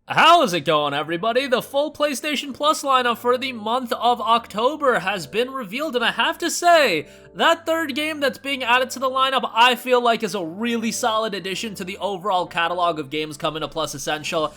How is it going, everybody? The full PlayStation Plus lineup for the month of October has been revealed, and I have to say, that third game that's being added to the lineup, I feel like is a really solid addition to the overall catalog of games coming to Plus Essential.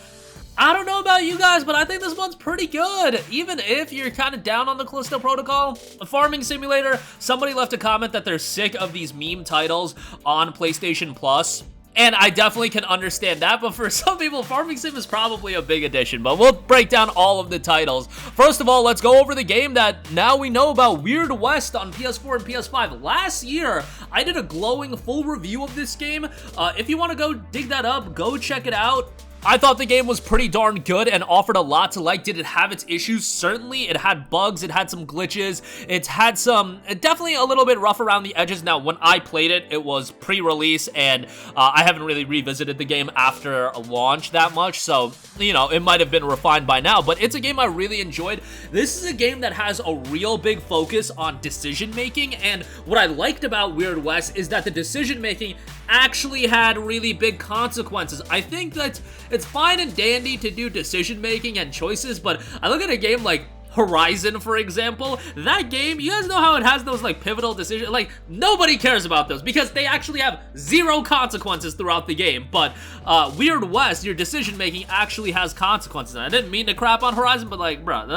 I don't know about you guys, but I think this one's pretty good. Even if you're kind of down on the Callisto Protocol, a farming simulator, somebody left a comment that they're sick of these meme titles on PlayStation Plus. And I definitely can understand that, but for some people, Farming Sim is probably a big addition, but we'll break down all of the titles. First of all, let's go over the game that now we know about, Weird West on PS4 and PS5. Last year, I did a glowing full review of this game. If you want to go dig that up, go check it out. I thought the game was pretty darn good and offered a lot to like. Did it have its issues? Certainly. It had bugs, it had some glitches, it had some, definitely a little bit rough around the edges. Now, when I played it, it was pre-release, and I haven't really revisited the game after launch that much, so, you know, it might have been refined by now, but it's a game I really enjoyed. This is a game that has a real big focus on decision-making, and what I liked about Weird West is that the decision-making actually had really big consequences. I think that it's fine and dandy to do decision making and choices, but I look at a game like Horizon, for example. That game, you guys know how it has those like pivotal decisions? Like, nobody cares about those because they actually have zero consequences throughout the game. But Weird West, your decision making actually has consequences. And I didn't mean to crap on Horizon, but like, bro,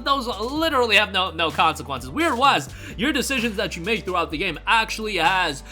those literally have no consequences. Weird West, your decisions that you make throughout the game actually has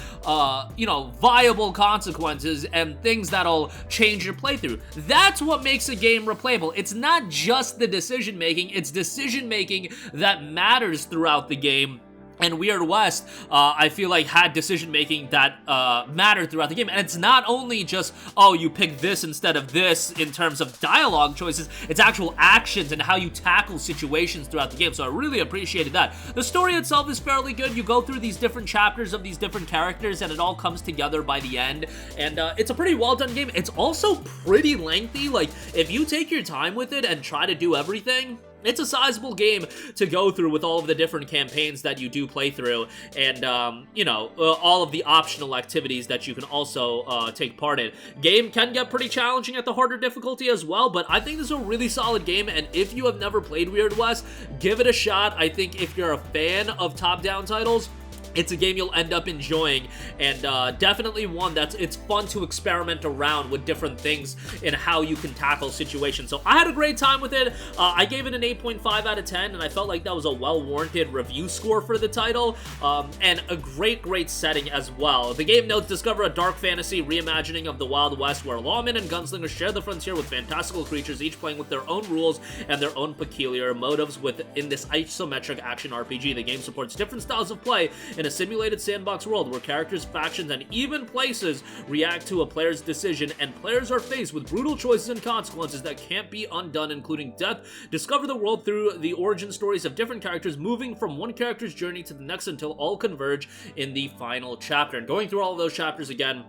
you know, viable consequences and things that'll change your playthrough. That's what makes a game replayable. It's not just the decision making, it's decision making that matters throughout the game. And Weird West, I feel like, had decision-making that mattered throughout the game. And it's not only just, oh, you pick this instead of this in terms of dialogue choices, it's actual actions and how you tackle situations throughout the game. So I really appreciated that. The story itself is fairly good. You go through these different chapters of these different characters, and it all comes together by the end. And it's a pretty well-done game. It's also pretty lengthy. Like, if you take your time with it and try to do everything, it's a sizable game to go through with all of the different campaigns that you do play through, and, you know, all of the optional activities that you can also take part in. Game can get pretty challenging at the harder difficulty as well, but I think this is a really solid game, and if you have never played Weird West, give it a shot. I think if you're a fan of top-down titles, it's a game you'll end up enjoying, and definitely one it's fun to experiment around with different things and how you can tackle situations. So I had a great time with it. I gave it an 8.5 out of 10, and I felt like that was a well-warranted review score for the title, and a great setting as well. The game notes discover a dark fantasy reimagining of the Wild West where lawmen and gunslingers share the frontier with fantastical creatures, each playing with their own rules and their own peculiar motives within this isometric action RPG. The game supports different styles of play in a simulated sandbox world where characters, factions, and even places react to a player's decision, and players are faced with brutal choices and consequences that can't be undone, including death. Discover the world through the origin stories of different characters, moving from one character's journey to the next until all converge in the final chapter. And going through all of those chapters again,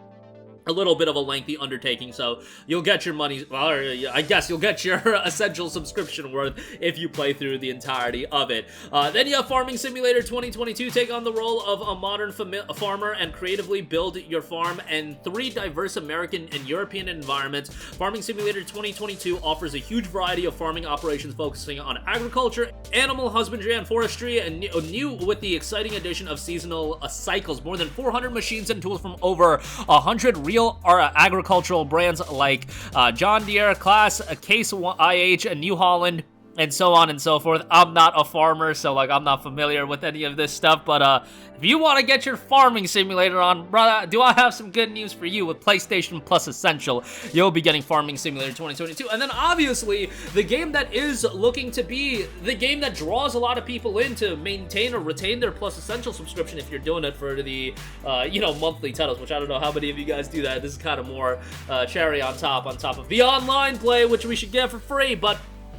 a little bit of a lengthy undertaking, so you'll get your money, well, I guess you'll get your essential subscription worth if you play through the entirety of it. Then you have Farming Simulator 2022. Take on the role of a modern farmer and creatively build your farm in 3 diverse American and European environments. Farming Simulator 2022 offers a huge variety of farming operations focusing on agriculture, animal husbandry, and forestry, and new with the exciting addition of seasonal cycles. More than 400 machines and tools from over 100 real agricultural brands like John Deere, Class, Case IH, and New Holland, and so on and so forth. I'm not a farmer, so like I'm not familiar with any of this stuff, but if you want to get your farming simulator on, brother, do I have some good news for you with PlayStation Plus Essential. You'll be getting Farming Simulator 2022, and then obviously the game that is looking to be the game that draws a lot of people in to maintain or retain their Plus Essential subscription if you're doing it for the, you know, monthly titles, which I don't know how many of you guys do that. This is kind of more cherry on top of the online play, which we should get for free, but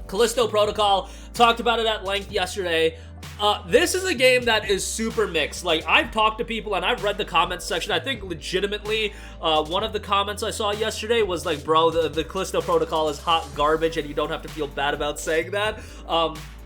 Callisto Protocol, talked about it at length yesterday. This is a game that is super mixed. Like, I've talked to people and I've read the comments section. I think legitimately, one of the comments I saw yesterday was like, bro, the Callisto Protocol is hot garbage and you don't have to feel bad about saying that.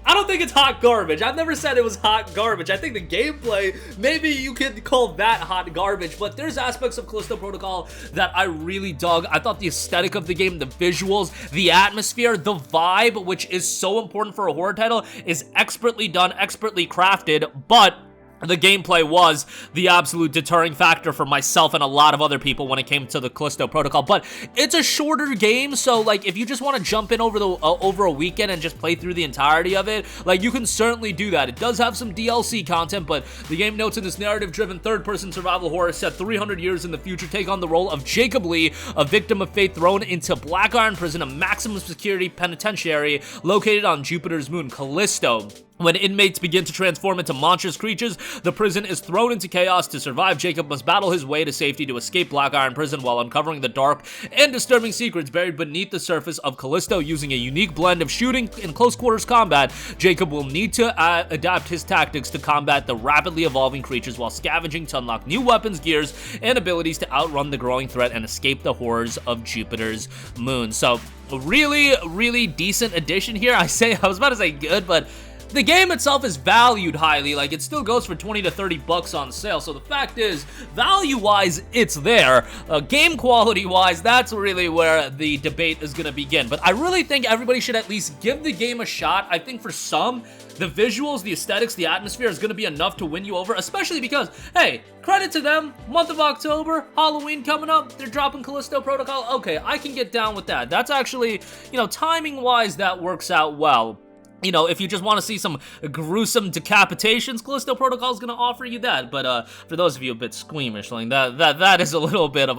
I don't think it's hot garbage. I've never said it was hot garbage. I think the gameplay, maybe you could call that hot garbage, but there's aspects of Callisto Protocol that I really dug. I thought the aesthetic of the game, the visuals, the atmosphere, the vibe, which is so important for a horror title, is expertly done, expertly crafted, but the gameplay was the absolute deterring factor for myself and a lot of other people when it came to the Callisto Protocol. But it's a shorter game, so like if you just want to jump in over a weekend and just play through the entirety of it, like you can certainly do that. It does have some DLC content, but the game notes in this narrative-driven third-person survival horror set 300 years in the future, take on the role of Jacob Lee, a victim of fate thrown into Black Iron Prison, a maximum security penitentiary located on Jupiter's moon, Callisto. When inmates begin to transform into monstrous creatures, the prison is thrown into chaos. To survive, Jacob must battle his way to safety to escape Black Iron Prison while uncovering the dark and disturbing secrets buried beneath the surface of Callisto. Using a unique blend of shooting and close quarters combat, Jacob will need to adapt his tactics to combat the rapidly evolving creatures while scavenging to unlock new weapons, gears, and abilities to outrun the growing threat and escape the horrors of Jupiter's moon. So, a really, really decent addition here. I was about to say good, but the game itself is valued highly. Like, it still goes for 20 to 30 bucks on sale, so the fact is, value-wise, it's there. Game quality-wise, that's really where the debate is gonna begin. But I really think everybody should at least give the game a shot. I think for some, the visuals, the aesthetics, the atmosphere is gonna be enough to win you over, especially because, hey, credit to them, month of October, Halloween coming up, they're dropping Callisto Protocol. Okay, I can get down with that. That's actually, you know, timing-wise, that works out well. You know, if you just want to see some gruesome decapitations, Callisto Protocol is going to offer you that. But for those of you a bit squeamish, like that is a little bit of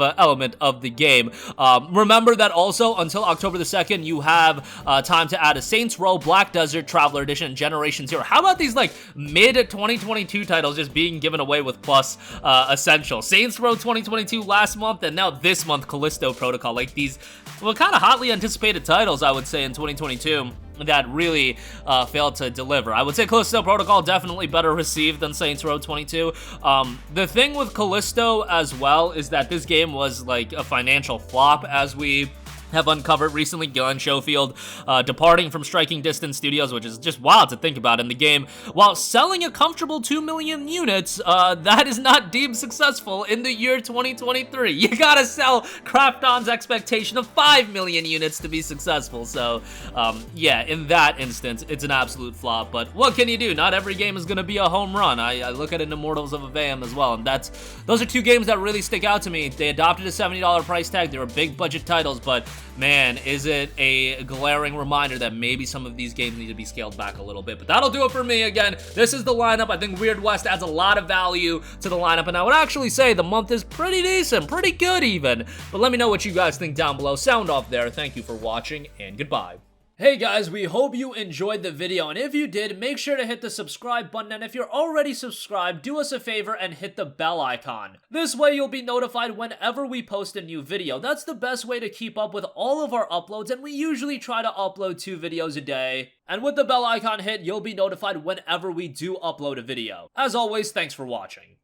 a element of the game. Remember that also until October the 2nd, you have time to add a Saints Row, Black Desert, Traveler Edition, and Generation Zero. How about these like mid 2022 titles just being given away with Plus Essential? Saints Row 2022 last month, and now this month Callisto Protocol. Like these, well, kind of hotly anticipated titles, I would say, in 2022. That really failed to deliver. I would say Callisto Protocol definitely better received than Saints Row 22. The thing with Callisto as well is that this game was like a financial flop, as we have uncovered recently. Glenn Schofield departing from Striking Distance Studios, which is just wild to think about in the game. While selling a comfortable 2 million units, that is not deemed successful in the year 2023. You gotta sell Krafton's expectation of 5 million units to be successful. So, yeah, in that instance, it's an absolute flop. But what can you do? Not every game is gonna be a home run. I look at Immortals of Aveum as well, and those are two games that really stick out to me. They adopted a $70 price tag. They were big budget titles, but man, is it a glaring reminder that maybe some of these games need to be scaled back a little bit. But that'll do it for me. Again, this is the lineup. I think Weird West adds a lot of value to the lineup, and I would actually say the month is pretty decent, pretty good even. But let me know what you guys think down below. Sound off there. Thank you for watching, and goodbye. Hey guys, we hope you enjoyed the video, and if you did, make sure to hit the subscribe button, and if you're already subscribed, do us a favor and hit the bell icon. This way you'll be notified whenever we post a new video. That's the best way to keep up with all of our uploads, and we usually try to upload 2 videos a day. And with the bell icon hit, you'll be notified whenever we do upload a video. As always, thanks for watching.